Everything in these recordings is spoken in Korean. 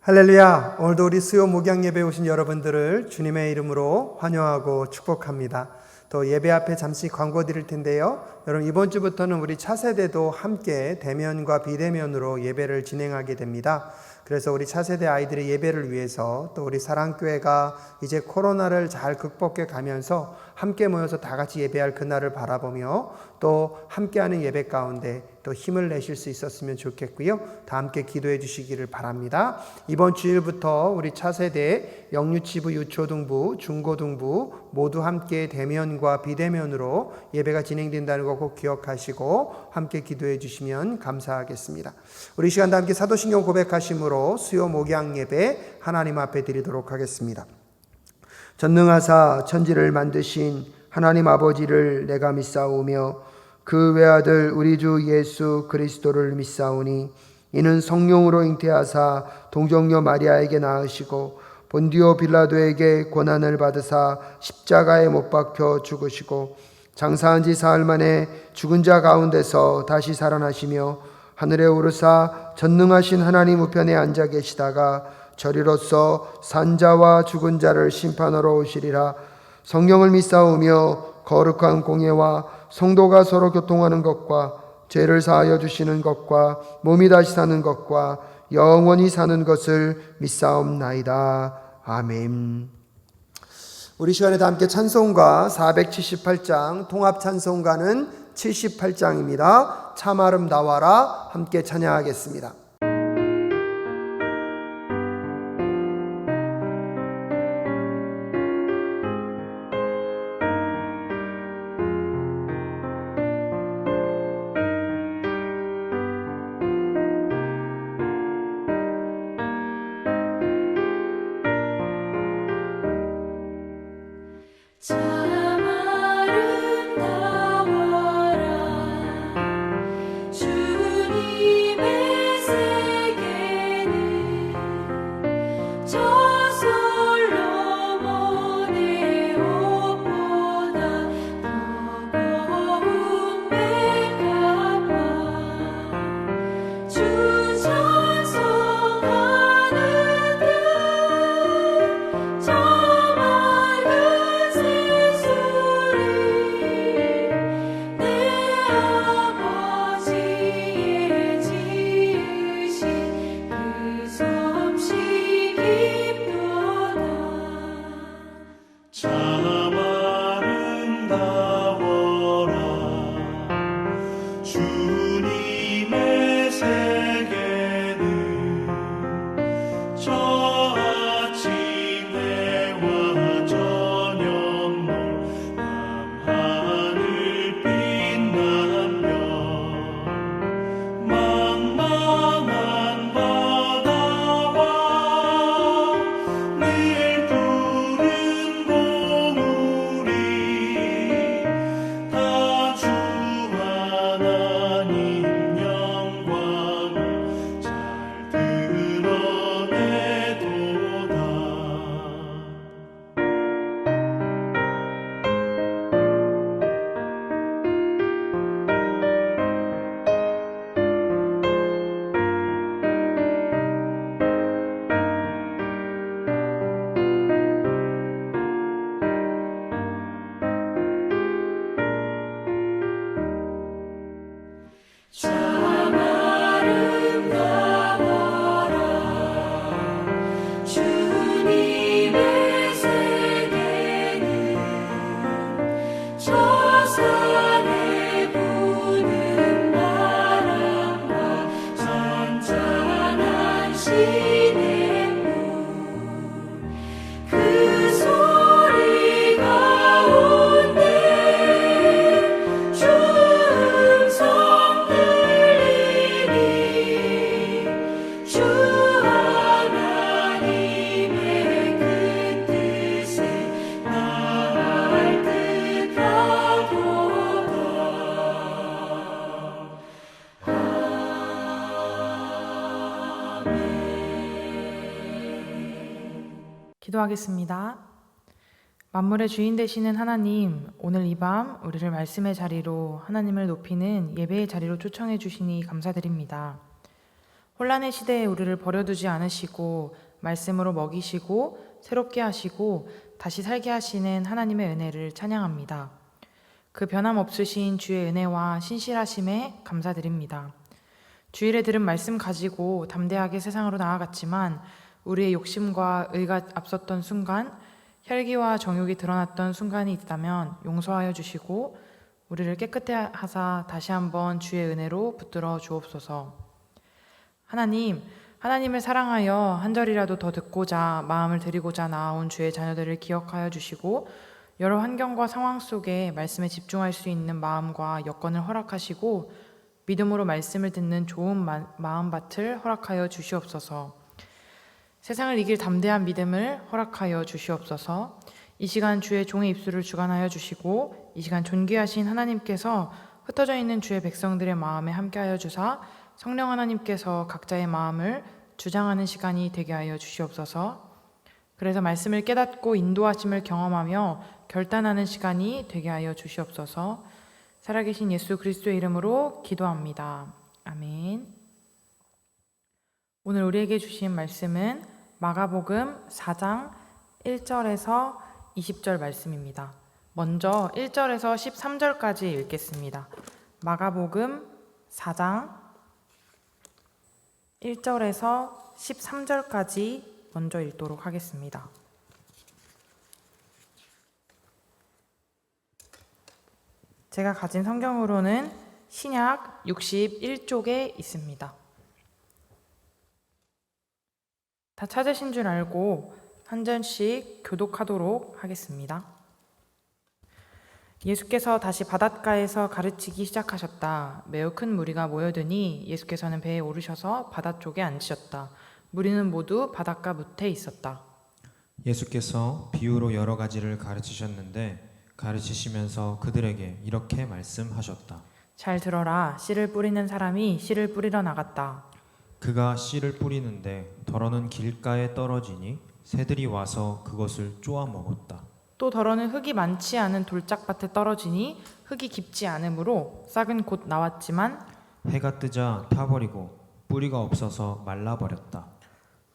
할렐루야! 오늘도 우리 수요 목양 예배에 오신 여러분들을 주님의 이름으로 환영하고 축복합니다. 또 예배 앞에 잠시 광고 드릴 텐데요. 여러분, 이번 주부터는 우리 차세대도 함께 대면과 비대면으로 예배를 진행하게 됩니다. 그래서 우리 차세대 아이들의 예배를 위해서 또 우리 사랑교회가 이제 코로나를 잘 극복해 가면서 함께 모여서 다 같이 예배할 그날을 바라보며 또 함께하는 예배 가운데 또 힘을 내실 수 있었으면 좋겠고요. 다 함께 기도해 주시기를 바랍니다. 이번 주일부터 우리 차세대 영유치부, 유초등부, 중고등부 모두 함께 대면과 비대면으로 예배가 진행된다는 거 꼭 기억하시고 함께 기도해 주시면 감사하겠습니다. 우리 이 시간 다 함께 사도신경 고백하심으로 수요 목양 예배 하나님 앞에 드리도록 하겠습니다. 전능하사 천지를 만드신 하나님 아버지를 내가 믿사오며 그 외아들 우리 주 예수 그리스도를 믿사오니 이는 성령으로 잉태하사 동정녀 마리아에게 낳으시고 본디오 빌라도에게 고난을 받으사 십자가에 못 박혀 죽으시고 장사한 지 사흘 만에 죽은 자 가운데서 다시 살아나시며 하늘에 오르사 전능하신 하나님 우편에 앉아 계시다가 저리로서 산자와 죽은 자를 심판하러 오시리라. 성령을 믿사오며 거룩한 공예와 성도가 서로 교통하는 것과 죄를 사하여 주시는 것과 몸이 다시 사는 것과 영원히 사는 것을 믿사옵나이다. 아멘. 우리 시간에 다 함께 찬송가 478장 통합 찬송가는 78장입니다. 참 아름다워라 함께 찬양하겠습니다. 참 아름다워라 주님의 세계는 저 솔로몬의 옷보다 더 고운 백합화 주 찬송하는 듯 기도하겠습니다. 만물의 주인 되시는 하나님, 오늘 이 밤 우리를 말씀의 자리로 하나님을 높이는 예배의 자리로 초청해 주시니 감사드립니다. 혼란의 시대에 우리를 버려두지 않으시고 말씀으로 먹이시고 새롭게 하시고 다시 살게 하시는 하나님의 은혜를 찬양합니다. 그 변함없으신 주의 은혜와 신실하심에 감사드립니다. 주일에 들은 말씀 가지고 담대하게 세상으로 나아갔지만 우리의 욕심과 의가 앞섰던 순간, 혈기와 정욕이 드러났던 순간이 있다면 용서하여 주시고 우리를 깨끗해 하사 다시 한번 주의 은혜로 붙들어 주옵소서. 하나님을 사랑하여 한 절이라도 더 듣고자 마음을 드리고자 나아온 주의 자녀들을 기억하여 주시고 여러 환경과 상황 속에 말씀에 집중할 수 있는 마음과 여건을 허락하시고 믿음으로 말씀을 듣는 좋은 마음밭을 허락하여 주시옵소서. 세상을 이길 담대한 믿음을 허락하여 주시옵소서. 이 시간 주의 종의 입술을 주관하여 주시고 이 시간 존귀하신 하나님께서 흩어져 있는 주의 백성들의 마음에 함께하여 주사 성령 하나님께서 각자의 마음을 주장하는 시간이 되게 하여 주시옵소서. 그래서 말씀을 깨닫고 인도하심을 경험하며 결단하는 시간이 되게 하여 주시옵소서. 살아계신 예수 그리스도의 이름으로 기도합니다. 아멘. 오늘 우리에게 주신 말씀은 마가복음 4장 1절에서 20절 말씀입니다. 먼저 1절에서 13절까지 읽겠습니다. 마가복음 4장 1절에서 13절까지 먼저 읽도록 하겠습니다. 제가 가진 성경으로는 신약 61쪽에 있습니다. 다 찾으신 줄 알고 한 절씩 교독하도록 하겠습니다. 예수께서 다시 바닷가에서 가르치기 시작하셨다. 매우 큰 무리가 모여드니 예수께서는 배에 오르셔서 바다 쪽에 앉으셨다. 무리는 모두 바닷가 밑에 있었다. 예수께서 비유로 여러 가지를 가르치셨는데 가르치시면서 그들에게 이렇게 말씀하셨다. 잘 들어라. 씨를 뿌리는 사람이 씨를 뿌리러 나갔다. 그가 씨를 뿌리는데 더러는 길가에 떨어지니 새들이 와서 그것을 쪼아 먹었다. 또 더러는 흙이 많지 않은 돌짝밭에 떨어지니 흙이 깊지 않으므로 싹은 곧 나왔지만 해가 뜨자 타버리고 뿌리가 없어서 말라버렸다.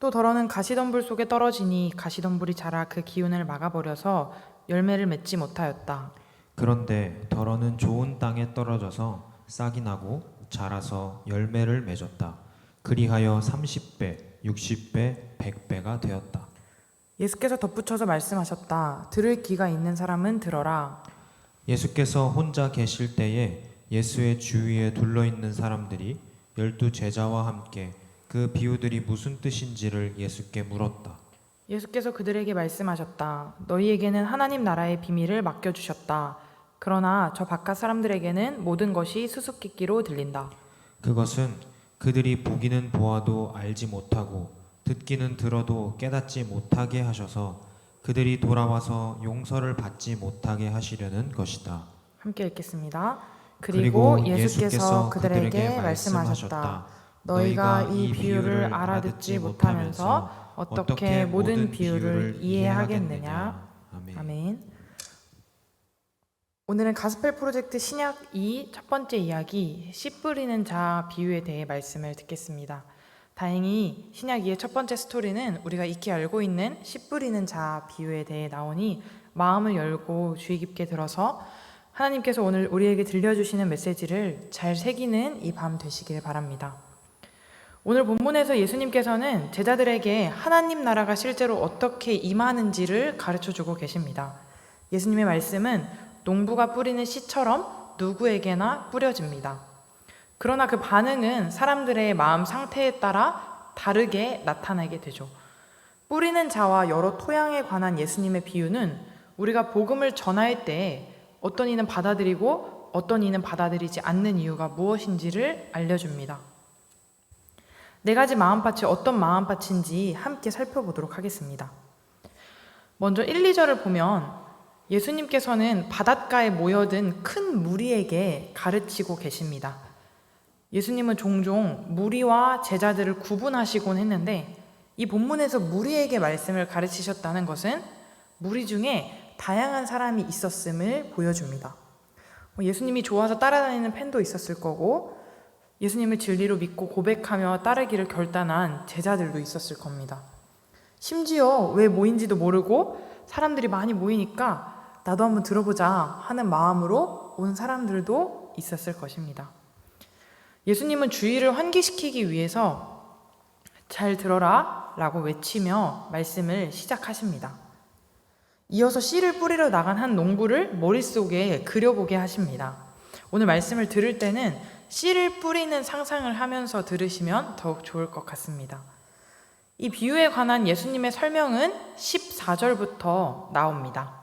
또 더러는 가시덤불 속에 떨어지니 가시덤불이 자라 그 기운을 막아버려서 열매를 맺지 못하였다. 그런데 더러는 좋은 땅에 떨어져서 싹이 나고 자라서 열매를 맺었다. 그리하여 30배, 60배, 100배가 되었다. 예수께서 덧붙여서 말씀하셨다. 들을 귀가 있는 사람은 들어라. 예수께서 혼자 계실 때에 예수의 주위에 둘러있는 사람들이 12 제자와 함께 그 비유들이 무슨 뜻인지를 예수께 물었다. 예수께서 그들에게 말씀하셨다. 너희에게는 하나님 나라의 비밀을 맡겨주셨다. 그러나 저 바깥 사람들에게는 모든 것이 수수께끼로 들린다. 그것은 그들이 보기는 보아도 알지 못하고 듣기는 들어도 깨닫지 못하게 하셔서 그들이 돌아와서 용서를 받지 못하게 하시려는 것이다. 함께 읽겠습니다. 그리고 예수께서 그들에게 말씀하셨다. 너희가 이 비유를 알아듣지 못하면서 어떻게 모든 비유를 이해하겠느냐. 아멘. 오늘은 가스펠 프로젝트 신약 2 첫 번째 이야기 씨 뿌리는 자 비유에 대해 말씀을 듣겠습니다. 다행히 신약 2의 첫 번째 스토리는 우리가 익히 알고 있는 씨 뿌리는 자 비유에 대해 나오니 마음을 열고 주의 깊게 들어서 하나님께서 오늘 우리에게 들려주시는 메시지를 잘 새기는 이 밤 되시길 바랍니다. 오늘 본문에서 예수님께서는 제자들에게 하나님 나라가 실제로 어떻게 임하는지를 가르쳐주고 계십니다. 예수님의 말씀은 농부가 뿌리는 씨처럼 누구에게나 뿌려집니다. 그러나 그 반응은 사람들의 마음 상태에 따라 다르게 나타나게 되죠. 뿌리는 자와 여러 토양에 관한 예수님의 비유는 우리가 복음을 전할 때 어떤 이는 받아들이고 어떤 이는 받아들이지 않는 이유가 무엇인지를 알려줍니다. 네 가지 마음밭이 어떤 마음밭인지 함께 살펴보도록 하겠습니다. 먼저 1, 2절을 보면 예수님께서는 바닷가에 모여든 큰 무리에게 가르치고 계십니다. 예수님은 종종 무리와 제자들을 구분하시곤 했는데 이 본문에서 무리에게 말씀을 가르치셨다는 것은 무리 중에 다양한 사람이 있었음을 보여줍니다. 예수님이 좋아서 따라다니는 팬도 있었을 거고 예수님을 진리로 믿고 고백하며 따르기를 결단한 제자들도 있었을 겁니다. 심지어 왜 모인지도 모르고 사람들이 많이 모이니까 나도 한번 들어보자 하는 마음으로 온 사람들도 있었을 것입니다. 예수님은 주의를 환기시키기 위해서 잘 들어라 라고 외치며 말씀을 시작하십니다. 이어서 씨를 뿌리러 나간 한 농부를 머릿속에 그려보게 하십니다. 오늘 말씀을 들을 때는 씨를 뿌리는 상상을 하면서 들으시면 더욱 좋을 것 같습니다. 이 비유에 관한 예수님의 설명은 14절부터 나옵니다.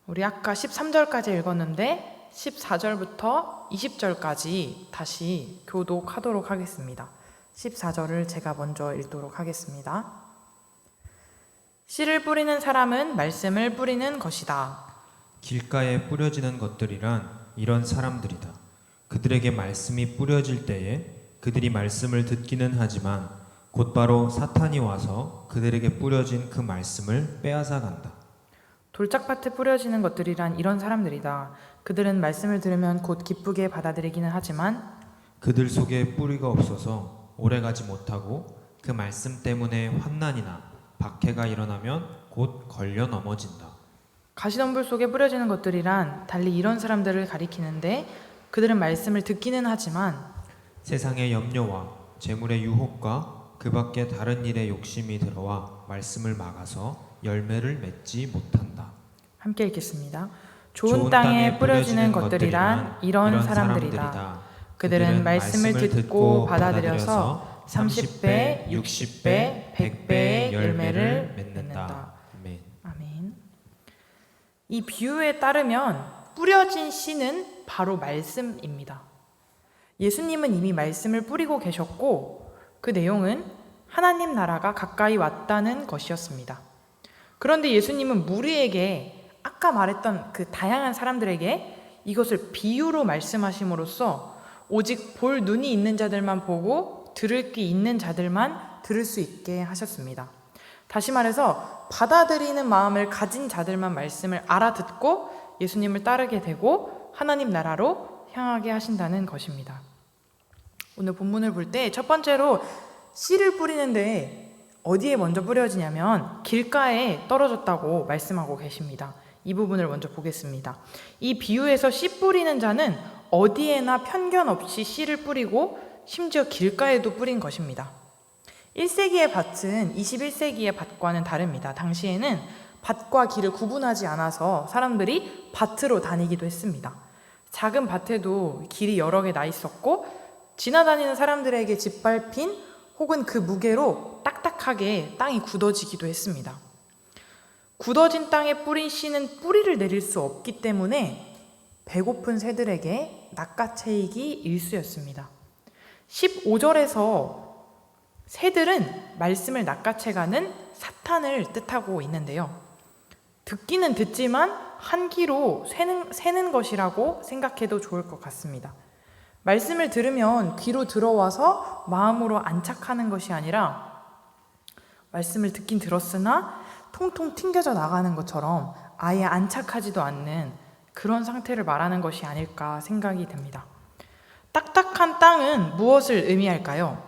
우리 아까 13절까지 읽었는데 14절부터 20절까지 다시 교독하도록 하겠습니다. 14절을 제가 먼저 읽도록 하겠습니다. 씨를 뿌리는 사람은 말씀을 뿌리는 것이다. 길가에 뿌려지는 것들이란 이런 사람들이다. 그들에게 말씀이 뿌려질 때에 그들이 말씀을 듣기는 하지만 곧바로 사탄이 와서 그들에게 뿌려진 그 말씀을 빼앗아 간다. 돌짝밭에 뿌려지는 것들이란 이런 사람들이다. 그들은 말씀을 들으면 곧 기쁘게 받아들이기는 하지만 그들 속에 뿌리가 없어서 오래가지 못하고 그 말씀 때문에 환난이나 박해가 일어나면 곧 걸려 넘어진다. 가시덤불 속에 뿌려지는 것들이란 달리 이런 사람들을 가리키는데 그들은 말씀을 듣기는 하지만 세상의 염려와 재물의 유혹과 그 밖에 다른 일에 욕심이 들어와 말씀을 막아서 열매를 맺지 못한다. 함께 읽겠습니다. 좋은 땅에 뿌려지는 것들이란 이런 사람들이다. 그들은 말씀을 듣고 받아들여서 30배, 60배, 100배의 열매를 맺는다. 아멘. 아멘. 이 비유에 따르면 뿌려진 씨는 바로 말씀입니다. 예수님은 이미 말씀을 뿌리고 계셨고 그 내용은 하나님 나라가 가까이 왔다는 것이었습니다. 그런데 예수님은 무리에게 아까 말했던 그 다양한 사람들에게 이것을 비유로 말씀하심으로써 오직 볼 눈이 있는 자들만 보고 들을 귀 있는 자들만 들을 수 있게 하셨습니다. 다시 말해서 받아들이는 마음을 가진 자들만 말씀을 알아듣고 예수님을 따르게 되고 하나님 나라로 향하게 하신다는 것입니다. 오늘 본문을 볼 때 첫 번째로 씨를 뿌리는데 어디에 먼저 뿌려지냐면 길가에 떨어졌다고 말씀하고 계십니다. 이 부분을 먼저 보겠습니다. 이 비유에서 씨 뿌리는 자는 어디에나 편견 없이 씨를 뿌리고 심지어 길가에도 뿌린 것입니다. 1세기의 밭은 21세기의 밭과는 다릅니다. 당시에는 밭과 길을 구분하지 않아서 사람들이 밭으로 다니기도 했습니다. 작은 밭에도 길이 여러 개 나 있었고 지나다니는 사람들에게 짓밟힌 혹은 그 무게로 딱딱하게 땅이 굳어지기도 했습니다. 굳어진 땅에 뿌린 씨는 뿌리를 내릴 수 없기 때문에 배고픈 새들에게 낚아채이기 일쑤였습니다. 15절에서 새들은 말씀을 낚아채가는 사탄을 뜻하고 있는데요. 듣기는 듣지만 한 귀로 새는 것이라고 생각해도 좋을 것 같습니다. 말씀을 들으면 귀로 들어와서 마음으로 안착하는 것이 아니라 말씀을 듣긴 들었으나 통통 튕겨져 나가는 것처럼 아예 안착하지도 않는 그런 상태를 말하는 것이 아닐까 생각이 듭니다. 딱딱한 땅은 무엇을 의미할까요?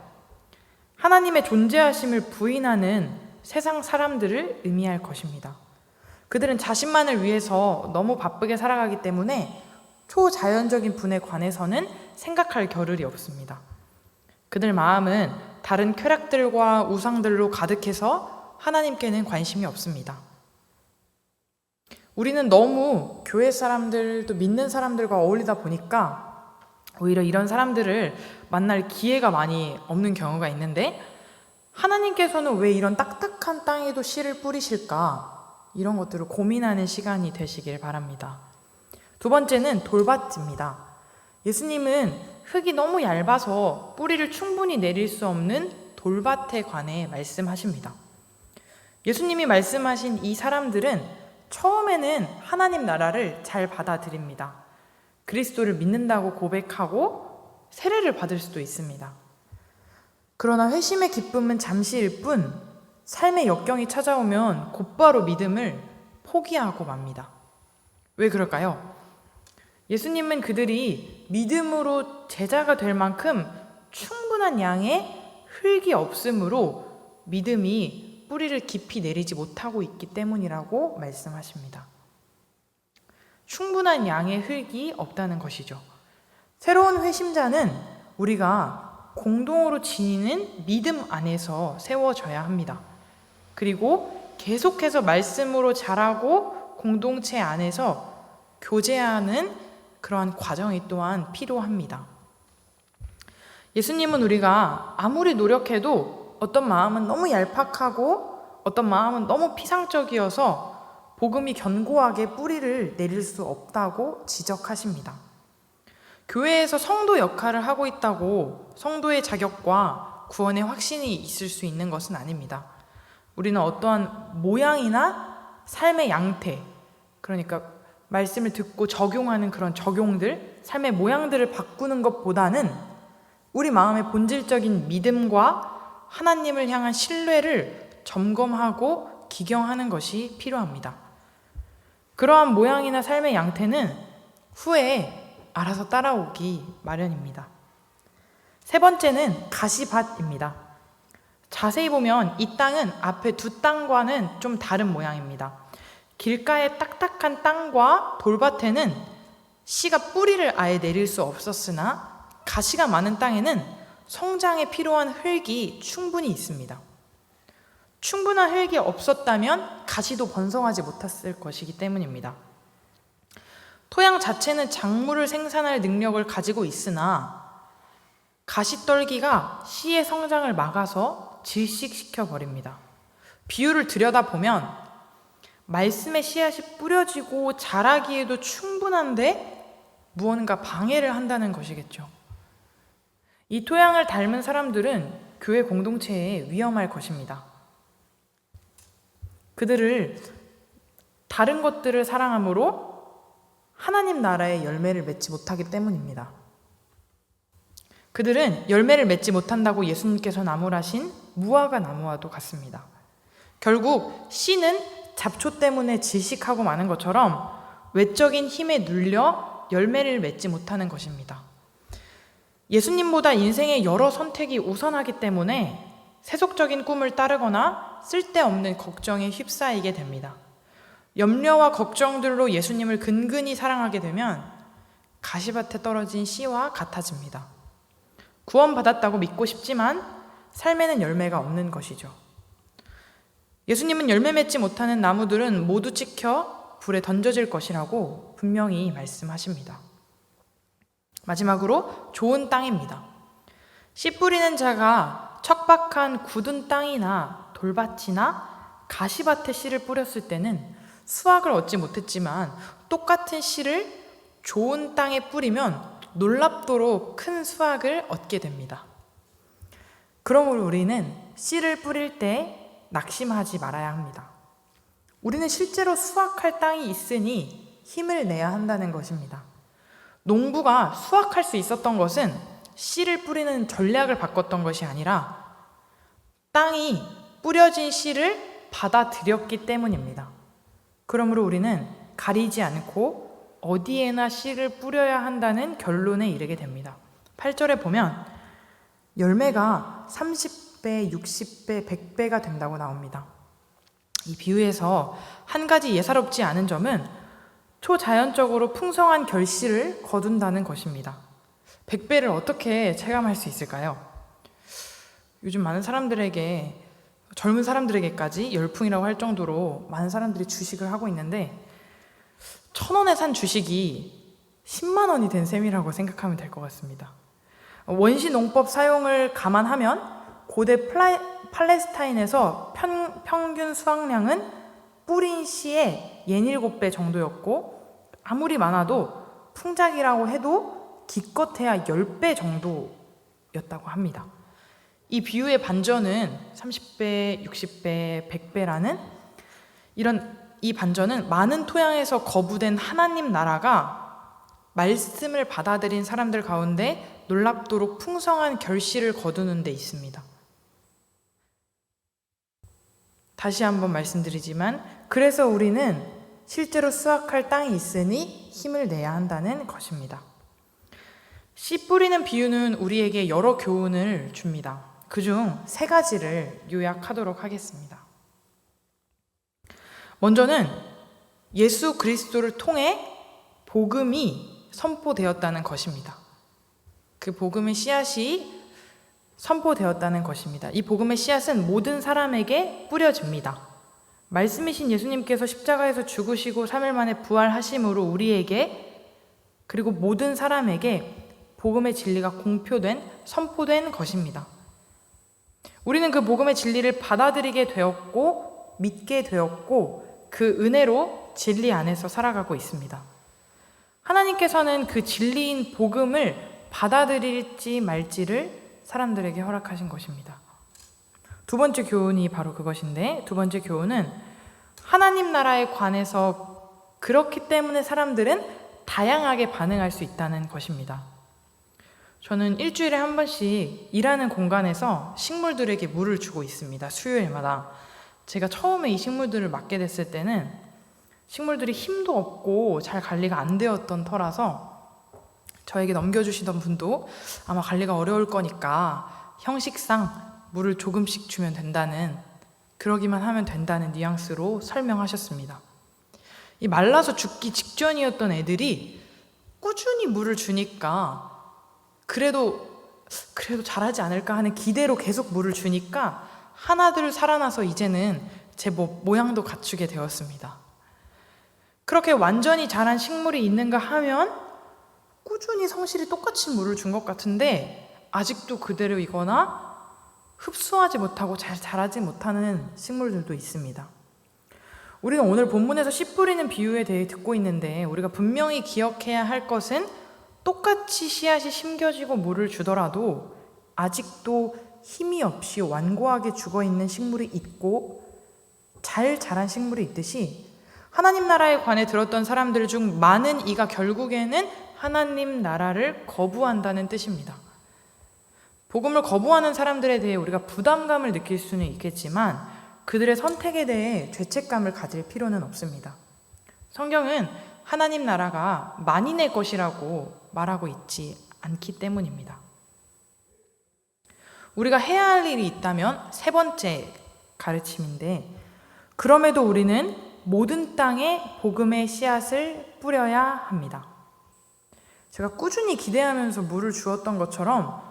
하나님의 존재하심을 부인하는 세상 사람들을 의미할 것입니다. 그들은 자신만을 위해서 너무 바쁘게 살아가기 때문에 초자연적인 분에 관해서는 생각할 겨를이 없습니다. 그들 마음은 다른 쾌락들과 우상들로 가득해서 하나님께는 관심이 없습니다. 우리는 너무 교회 사람들도 믿는 사람들과 어울리다 보니까 오히려 이런 사람들을 만날 기회가 많이 없는 경우가 있는데 하나님께서는 왜 이런 딱딱한 땅에도 씨를 뿌리실까? 이런 것들을 고민하는 시간이 되시길 바랍니다. 두 번째는 돌밭입니다. 예수님은 흙이 너무 얇아서 뿌리를 충분히 내릴 수 없는 돌밭에 관해 말씀하십니다. 예수님이 말씀하신 이 사람들은 처음에는 하나님 나라를 잘 받아들입니다. 그리스도를 믿는다고 고백하고 세례를 받을 수도 있습니다. 그러나 회심의 기쁨은 잠시일 뿐 삶의 역경이 찾아오면 곧바로 믿음을 포기하고 맙니다. 왜 그럴까요? 예수님은 그들이 믿음으로 제자가 될 만큼 충분한 양의 흙이 없으므로 믿음이 뿌리를 깊이 내리지 못하고 있기 때문이라고 말씀하십니다. 충분한 양의 흙이 없다는 것이죠. 새로운 회심자는 우리가 공동으로 지니는 믿음 안에서 세워져야 합니다. 그리고 계속해서 말씀으로 자라고 공동체 안에서 교제하는 그러한 과정이 또한 필요합니다. 예수님은 우리가 아무리 노력해도 어떤 마음은 너무 얄팍하고 어떤 마음은 너무 피상적이어서 복음이 견고하게 뿌리를 내릴 수 없다고 지적하십니다. 교회에서 성도 역할을 하고 있다고 성도의 자격과 구원의 확신이 있을 수 있는 것은 아닙니다. 우리는 어떠한 모양이나 삶의 양태, 그러니까 말씀을 듣고 적용하는 그런 적용들, 삶의 모양들을 바꾸는 것보다는 우리 마음의 본질적인 믿음과 하나님을 향한 신뢰를 점검하고 기경하는 것이 필요합니다. 그러한 모양이나 삶의 양태는 후에 알아서 따라오기 마련입니다. 세 번째는 가시밭입니다. 자세히 보면 이 땅은 앞에 두 땅과는 좀 다른 모양입니다. 길가의 딱딱한 땅과 돌밭에는 씨가 뿌리를 아예 내릴 수 없었으나 가시가 많은 땅에는 성장에 필요한 흙이 충분히 있습니다. 충분한 흙이 없었다면 가시도 번성하지 못했을 것이기 때문입니다. 토양 자체는 작물을 생산할 능력을 가지고 있으나 가시떨기가 씨의 성장을 막아서 질식시켜 버립니다. 비유를 들여다보면 말씀의 씨앗이 뿌려지고 자라기에도 충분한데 무언가 방해를 한다는 것이겠죠. 이 토양을 닮은 사람들은 교회 공동체에 위험할 것입니다. 그들을 다른 것들을 사랑함으로 하나님 나라의 열매를 맺지 못하기 때문입니다. 그들은 열매를 맺지 못한다고 예수님께서 나무라신 무화과 나무와도 같습니다. 결국 씨는 잡초 때문에 질식하고 마는 것처럼 외적인 힘에 눌려 열매를 맺지 못하는 것입니다. 예수님보다 인생의 여러 선택이 우선하기 때문에 세속적인 꿈을 따르거나 쓸데없는 걱정에 휩싸이게 됩니다. 염려와 걱정들로 예수님을 근근히 사랑하게 되면 가시밭에 떨어진 씨와 같아집니다. 구원받았다고 믿고 싶지만 삶에는 열매가 없는 것이죠. 예수님은 열매 맺지 못하는 나무들은 모두 찍혀 불에 던져질 것이라고 분명히 말씀하십니다. 마지막으로 좋은 땅입니다. 씨 뿌리는 자가 척박한 굳은 땅이나 돌밭이나 가시밭에 씨를 뿌렸을 때는 수확을 얻지 못했지만 똑같은 씨를 좋은 땅에 뿌리면 놀랍도록 큰 수확을 얻게 됩니다. 그러므로 우리는 씨를 뿌릴 때 낙심하지 말아야 합니다. 우리는 실제로 수확할 땅이 있으니 힘을 내야 한다는 것입니다. 농부가 수확할 수 있었던 것은 씨를 뿌리는 전략을 바꿨던 것이 아니라 땅이 뿌려진 씨를 받아들였기 때문입니다. 그러므로 우리는 가리지 않고 어디에나 씨를 뿌려야 한다는 결론에 이르게 됩니다. 8절에 보면 열매가 30배, 60배, 100배가 된다고 나옵니다. 이 비유에서 한 가지 예사롭지 않은 점은 초자연적으로 풍성한 결실을 거둔다는 것입니다. 100배를 어떻게 체감할 수 있을까요? 요즘 많은 사람들에게, 젊은 사람들에게까지 열풍이라고 할 정도로 많은 사람들이 주식을 하고 있는데 1,000원에 산 주식이 10만 원이 된 셈이라고 생각하면 될 것 같습니다. 원시 농법 사용을 감안하면 고대 팔레스타인에서 평균 수확량은 뿌린 씨의 67배 정도였고 아무리 많아도 풍작이라고 해도 기껏해야 10배 정도였다고 합니다. 이 비유의 반전은 30배, 60배, 100배라는 이 반전은 많은 토양에서 거부된 하나님 나라가 말씀을 받아들인 사람들 가운데 놀랍도록 풍성한 결실을 거두는 데 있습니다. 다시 한번 말씀드리지만 그래서 우리는 실제로 수확할 땅이 있으니 힘을 내야 한다는 것입니다. 씨 뿌리는 비유는 우리에게 여러 교훈을 줍니다. 그중 3가지를 요약하도록 하겠습니다. 먼저는 예수 그리스도를 통해 복음이 선포되었다는 것입니다. 그 복음의 씨앗이 선포되었다는 것입니다. 이 복음의 씨앗은 모든 사람에게 뿌려집니다. 말씀이신 예수님께서 십자가에서 죽으시고 3일 만에 부활하심으로 우리에게 그리고 모든 사람에게 복음의 진리가 공표된, 선포된 것입니다. 우리는 그 복음의 진리를 받아들이게 되었고 믿게 되었고 그 은혜로 진리 안에서 살아가고 있습니다. 하나님께서는 그 진리인 복음을 받아들일지 말지를 사람들에게 허락하신 것입니다. 2번째 교훈이 바로 그것인데, 2번째 교훈은 하나님 나라에 관해서 그렇기 때문에 사람들은 다양하게 반응할 수 있다는 것입니다. 저는 일주일에 한 번씩 일하는 공간에서 식물들에게 물을 주고 있습니다. 수요일마다. 제가 처음에 이 식물들을 맡게 됐을 때는 식물들이 힘도 없고 잘 관리가 안 되었던 터라서 저에게 넘겨주시던 분도 아마 관리가 어려울 거니까 형식상 물을 조금씩 주면 된다는, 그러기만 하면 된다는 뉘앙스로 설명하셨습니다. 이 말라서 죽기 직전이었던 애들이 꾸준히 물을 주니까 그래도 잘하지 않을까 하는 기대로 계속 물을 주니까 하나둘 살아나서 이제는 제 모양도 갖추게 되었습니다. 그렇게 완전히 자란 식물이 있는가 하면 꾸준히 성실히 똑같이 물을 준 것 같은데 아직도 그대로이거나 흡수하지 못하고 잘 자라지 못하는 식물들도 있습니다. 우리가 오늘 본문에서 씨 뿌리는 비유에 대해 듣고 있는데 우리가 분명히 기억해야 할 것은 똑같이 씨앗이 심겨지고 물을 주더라도 아직도 힘이 없이 완고하게 죽어있는 식물이 있고 잘 자란 식물이 있듯이 하나님 나라에 관해 들었던 사람들 중 많은 이가 결국에는 하나님 나라를 거부한다는 뜻입니다. 복음을 거부하는 사람들에 대해 우리가 부담감을 느낄 수는 있겠지만 그들의 선택에 대해 죄책감을 가질 필요는 없습니다. 성경은 하나님 나라가 만인의 것이라고 말하고 있지 않기 때문입니다. 우리가 해야 할 일이 있다면 3번째 가르침인데, 그럼에도 우리는 모든 땅에 복음의 씨앗을 뿌려야 합니다. 제가 꾸준히 기대하면서 물을 주었던 것처럼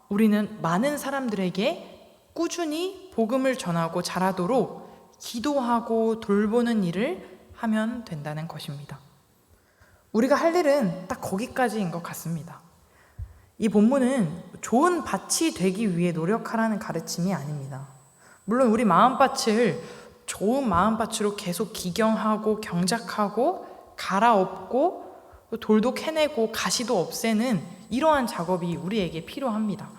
우리는 많은 사람들에게 꾸준히 복음을 전하고 자라도록 기도하고 돌보는 일을 하면 된다는 것입니다. 우리가 할 일은 딱 거기까지인 것 같습니다. 이 본문은 좋은 밭이 되기 위해 노력하라는 가르침이 아닙니다. 물론 우리 마음밭을 좋은 마음밭으로 계속 기경하고 경작하고 갈아엎고 돌도 캐내고 가시도 없애는 이러한 작업이 우리에게 필요합니다.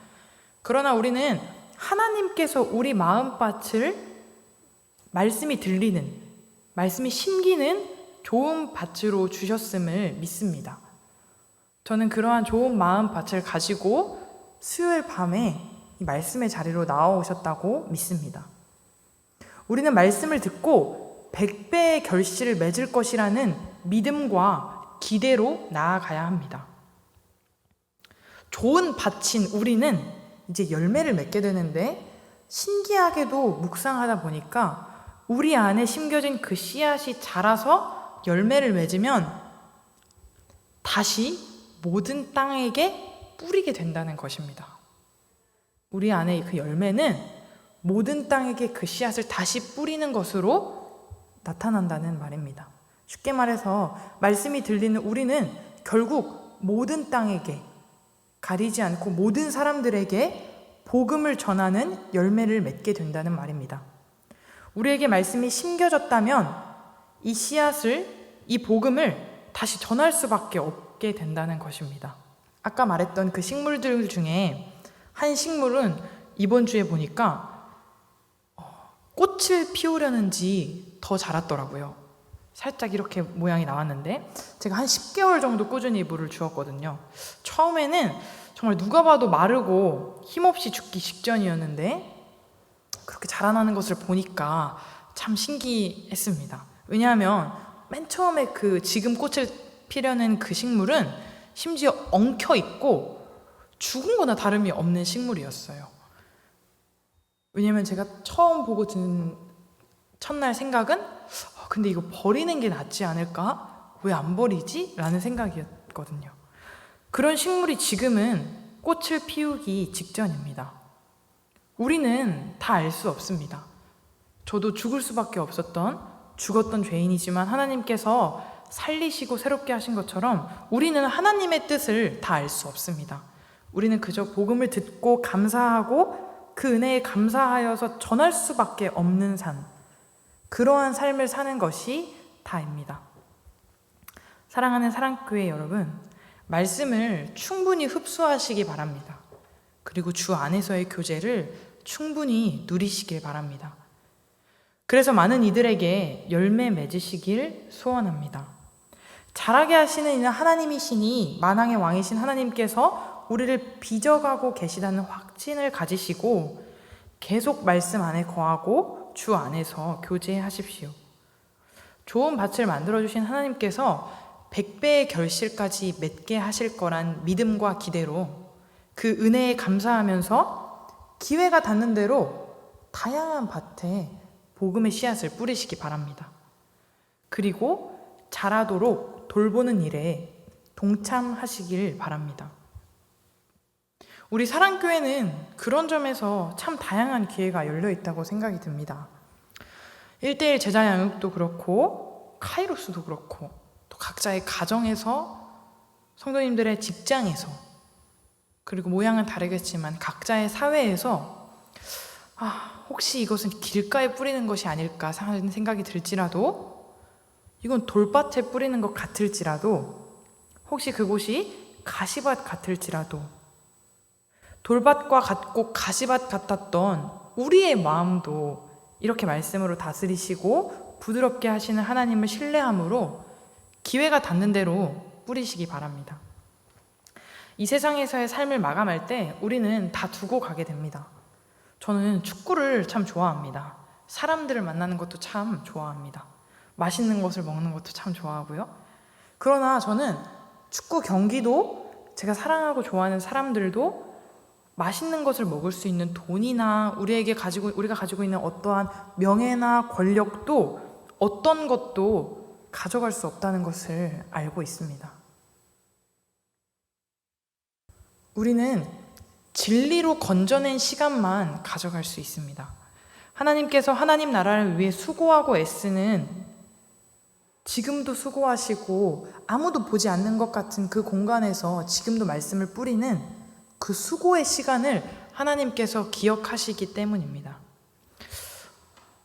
그러나 우리는 하나님께서 우리 마음밭을 말씀이 들리는, 말씀이 심기는 좋은 밭으로 주셨음을 믿습니다. 저는 그러한 좋은 마음밭을 가지고 수요일 밤에 이 말씀의 자리로 나와오셨다고 믿습니다. 우리는 말씀을 듣고 100배의 결실을 맺을 것이라는 믿음과 기대로 나아가야 합니다. 좋은 밭인 우리는 이제 열매를 맺게 되는데 신기하게도 묵상하다 보니까 우리 안에 심겨진 그 씨앗이 자라서 열매를 맺으면 다시 모든 땅에게 뿌리게 된다는 것입니다. 우리 안에 그 열매는 모든 땅에게 그 씨앗을 다시 뿌리는 것으로 나타난다는 말입니다. 쉽게 말해서 말씀이 들리는 우리는 결국 모든 땅에게 가리지 않고 모든 사람들에게 복음을 전하는 열매를 맺게 된다는 말입니다. 우리에게 말씀이 심겨졌다면 이 씨앗을, 이 복음을 다시 전할 수밖에 없게 된다는 것입니다. 아까 말했던 그 식물들 중에 한 식물은 이번 주에 보니까 꽃을 피우려는지 더 자랐더라고요. 살짝 이렇게 모양이 나왔는데 제가 한 10개월 정도 꾸준히 물을 주었거든요. 처음에는 정말 누가 봐도 마르고 힘없이 죽기 직전이었는데 그렇게 자라나는 것을 보니까 참 신기했습니다. 왜냐하면 맨 처음에 그 지금 꽃을 피려는 그 식물은 심지어 엉켜 있고 죽은 거나 다름이 없는 식물이었어요. 왜냐면 제가 처음 보고 든 첫날 생각은 근데 이거 버리는 게 낫지 않을까? 왜 안 버리지? 라는 생각이었거든요. 그런 식물이 지금은 꽃을 피우기 직전입니다. 우리는 다 알 수 없습니다. 저도 죽을 수밖에 없었던 죽었던 죄인이지만 하나님께서 살리시고 새롭게 하신 것처럼 우리는 하나님의 뜻을 다 알 수 없습니다. 우리는 그저 복음을 듣고 감사하고 그 은혜에 감사하여서 전할 수밖에 없는 삶, 그러한 삶을 사는 것이 다입니다. 사랑하는 사랑교회 여러분, 말씀을 충분히 흡수하시기 바랍니다. 그리고 주 안에서의 교제를 충분히 누리시길 바랍니다. 그래서 많은 이들에게 열매 맺으시길 소원합니다. 자라게 하시는 이는 하나님이시니 만왕의 왕이신 하나님께서 우리를 빚어가고 계시다는 확신을 가지시고 계속 말씀 안에 거하고 주 안에서 교제하십시오. 좋은 밭을 만들어주신 하나님께서 100배의 결실까지 맺게 하실 거란 믿음과 기대로 그 은혜에 감사하면서 기회가 닿는 대로 다양한 밭에 복음의 씨앗을 뿌리시기 바랍니다. 그리고 자라도록 돌보는 일에 동참하시길 바랍니다. 우리 사랑교회는 그런 점에서 참 다양한 기회가 열려 있다고 생각이 듭니다. 1:1 제자 양육도 그렇고 카이로스도 그렇고 또 각자의 가정에서 성도님들의 직장에서 그리고 모양은 다르겠지만 각자의 사회에서 혹시 이것은 길가에 뿌리는 것이 아닐까 하는 생각이 들지라도 이건 돌밭에 뿌리는 것 같을지라도 혹시 그곳이 가시밭 같을지라도 돌밭과 같고 가시밭 같았던 우리의 마음도 이렇게 말씀으로 다스리시고 부드럽게 하시는 하나님을 신뢰함으로 기회가 닿는 대로 뿌리시기 바랍니다. 이 세상에서의 삶을 마감할 때 우리는 다 두고 가게 됩니다. 저는 축구를 참 좋아합니다. 사람들을 만나는 것도 참 좋아합니다. 맛있는 것을 먹는 것도 참 좋아하고요. 그러나 저는 축구 경기도 제가 사랑하고 좋아하는 사람들도 맛있는 것을 먹을 수 있는 돈이나 우리가 가지고 있는 어떠한 명예나 권력도 어떤 것도 가져갈 수 없다는 것을 알고 있습니다. 우리는 진리로 건져낸 시간만 가져갈 수 있습니다. 하나님께서 하나님 나라를 위해 수고하고 애쓰는 지금도 수고하시고 아무도 보지 않는 것 같은 그 공간에서 지금도 말씀을 뿌리는 그 수고의 시간을 하나님께서 기억하시기 때문입니다.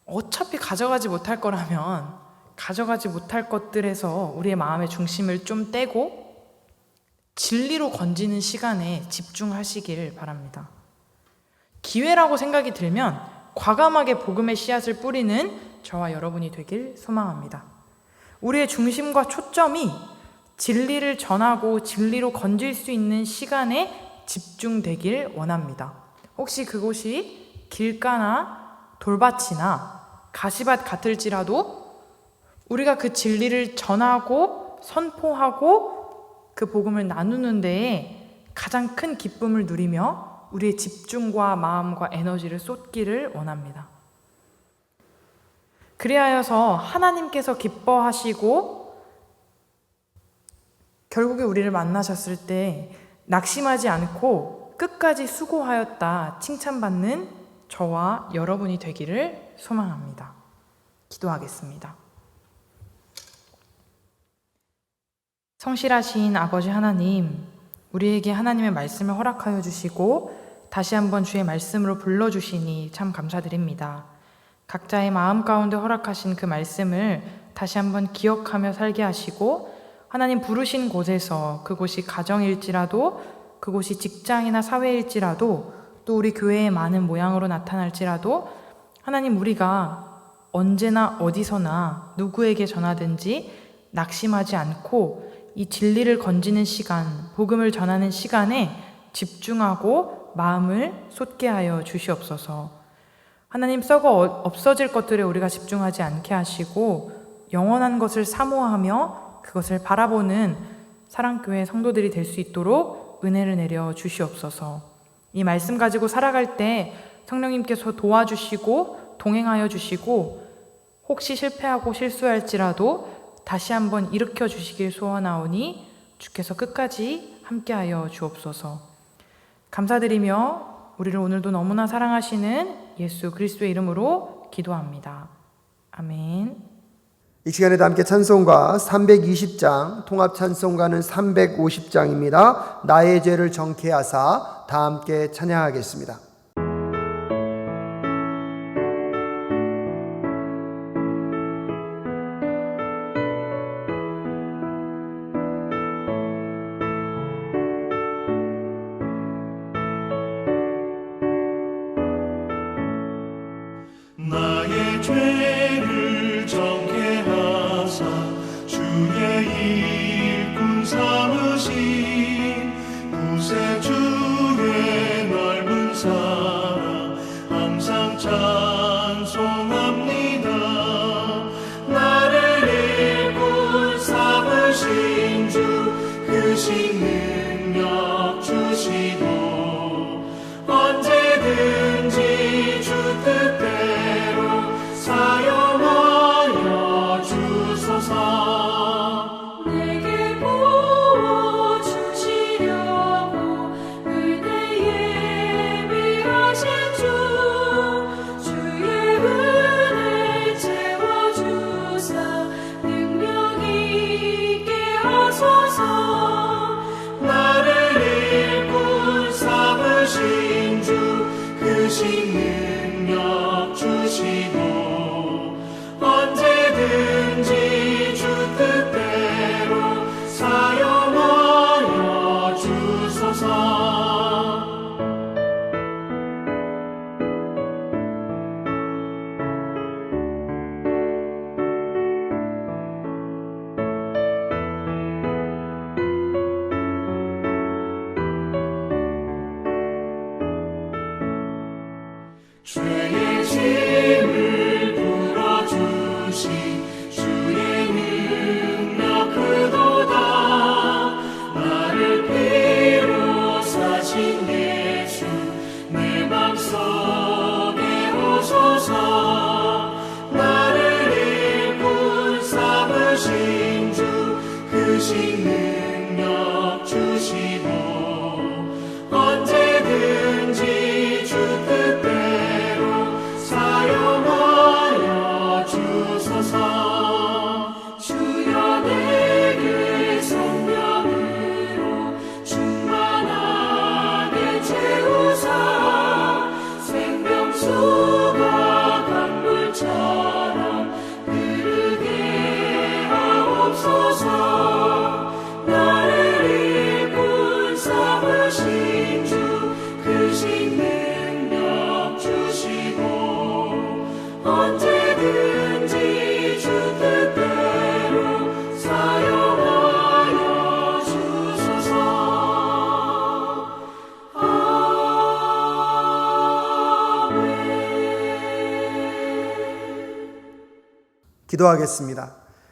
어차피 가져가지 못할 거라면 가져가지 못할 것들에서 우리의 마음의 중심을 좀 떼고 진리로 건지는 시간에 집중하시길 바랍니다. 기회라고 생각이 들면 과감하게 복음의 씨앗을 뿌리는 저와 여러분이 되길 소망합니다. 우리의 중심과 초점이 진리를 전하고 진리로 건질 수 있는 시간에 집중되길 원합니다. 혹시 그곳이 길가나 돌밭이나 가시밭 같을지라도 우리가 그 진리를 전하고 선포하고 그 복음을 나누는 데에 가장 큰 기쁨을 누리며 우리의 집중과 마음과 에너지를 쏟기를 원합니다. 그리하여서 하나님께서 기뻐하시고 결국에 우리를 만나셨을 때 낙심하지 않고 끝까지 수고하였다 칭찬받는 저와 여러분이 되기를 소망합니다. 기도하겠습니다. 성실하신 아버지 하나님, 우리에게 하나님의 말씀을 허락하여 주시고 다시 한번 주의 말씀으로 불러주시니 참 감사드립니다. 각자의 마음 가운데 허락하신 그 말씀을 다시 한번 기억하며 살게 하시고 하나님 부르신 곳에서 그곳이 가정일지라도 그곳이 직장이나 사회일지라도 또 우리 교회의 많은 모양으로 나타날지라도 하나님 우리가 언제나 어디서나 누구에게 전하든지 낙심하지 않고 이 진리를 건지는 시간, 복음을 전하는 시간에 집중하고 마음을 쏟게 하여 주시옵소서. 하나님 썩어 없어질 것들에 우리가 집중하지 않게 하시고 영원한 것을 사모하며 그것을 바라보는 사랑교회 성도들이 될 수 있도록 은혜를 내려 주시옵소서. 이 말씀 가지고 살아갈 때 성령님께서 도와주시고 동행하여 주시고 혹시 실패하고 실수할지라도 다시 한번 일으켜 주시길 소원하오니 주께서 끝까지 함께하여 주옵소서. 감사드리며 우리를 오늘도 너무나 사랑하시는 예수 그리스도의 이름으로 기도합니다. 아멘. 이 시간에도 함께 찬송가 320장, 통합 찬송가는 350장입니다. 나의 죄를 정케 하사 다 함께 찬양하겠습니다. 나의 죄를 정케 하사 주의 일꾼 삼으신 구세주의 넓은 사랑 항상 찬송합니다. 나를 일꾼 삼으신 주 크신 능력 주시고 언제든지 주 뜻대로 사용하여 주소서. 내게 부어 주시려고 은혜에 예비하신 주 주의 은혜 채워주사 능력 있게 하소서. 나를 일꾼 삼으신 주 크신 능력 주시고 언제든지 주 뜻대로 사용하여 주소서. 죄의 짐을 풀어주신 주의 능력 크도다. 나를 피로 사신 예수 내 맘속에 오소서. 나를 일꾼 삼으신 주 크신 능력 주시고 언제든지 주 뜻대로 사용하여 주소서. 주여 내게 성령으로 충만하게 채우사 생명수가 강물처럼 흐르게 하옵소서. 나를 일꾼 삼으신 주 크신 능력 주시고 언제든지 주 뜻대로 사용하여 주소서. 기도하겠습니다.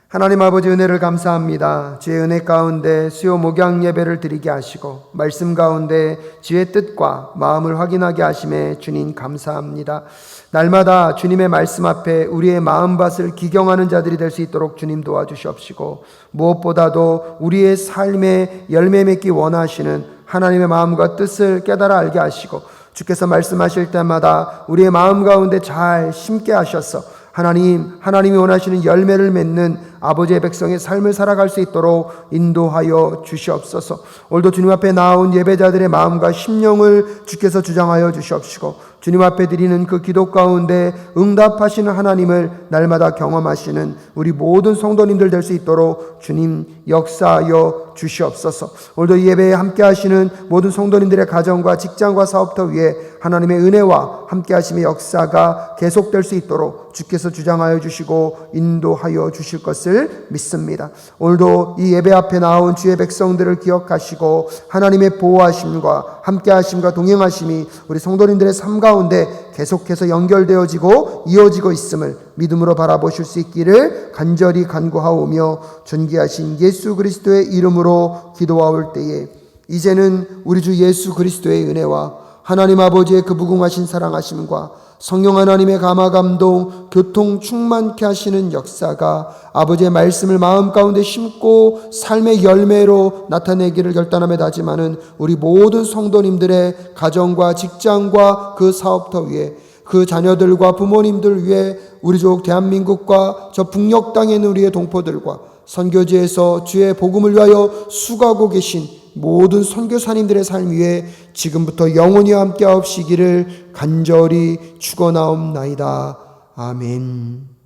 하나님 아버지 은혜를 감사합니다. 주의 은혜 가운데 수요 목양 예배를 드리게 하시고 말씀 가운데 주의 뜻과 마음을 확인하게 하심에 주님 감사합니다. 날마다 주님의 말씀 앞에 우리의 마음밭을 기경하는 자들이 될 수 있도록 주님 도와주시옵시고 무엇보다도 우리의 삶에 열매 맺기 원하시는 하나님의 마음과 뜻을 깨달아 알게 하시고 주께서 말씀하실 때마다 우리의 마음 가운데 잘 심게 하셔서 하나님이 원하시는 열매를 맺는 아버지의 백성의 삶을 살아갈 수 있도록 인도하여 주시옵소서. 오늘도 주님 앞에 나온 예배자들의 마음과 심령을 주께서 주장하여 주시옵시고 주님 앞에 드리는 그 기도 가운데 응답하시는 하나님을 날마다 경험하시는 우리 모든 성도님들 될 수 있도록 주님 역사하여 주시옵소서. 오늘도 이 예배에 함께 하시는 모든 성도님들의 가정과 직장과 사업터 위에 하나님의 은혜와 함께 하심의 역사가 계속될 수 있도록 주께서 주장하여 주시고 인도하여 주실 것을 것을 믿습니다. 오늘도 이 예배 앞에 나온 주의 백성들을 기억하시고 하나님의 보호하심과 함께하심과 동행하심이 우리 성도님들의 삶 가운데 계속해서 연결되어지고 이어지고 있음을 믿음으로 바라보실 수 있기를 간절히 간구하오며 존귀하신 예수 그리스도의 이름으로 기도하올 때에 이제는 우리 주 예수 그리스도의 은혜와 하나님 아버지의 그 무궁하신 사랑하심과 성령 하나님의 감화 감동 교통 충만케 하시는 역사가 아버지의 말씀을 마음 가운데 심고 삶의 열매로 나타내기를 결단함에 다짐하는 우리 모든 성도님들의 가정과 직장과 그 사업터 위에 그 자녀들과 부모님들 위해 우리 족 대한민국과 저 북녘 땅에 있는 우리의 동포들과 선교지에서 주의 복음을 위하여 수고하고 계신 모든 선교사님들의 삶 위에 지금부터 영원히 함께 하옵시기를 간절히 축원하옵나이다. 아멘.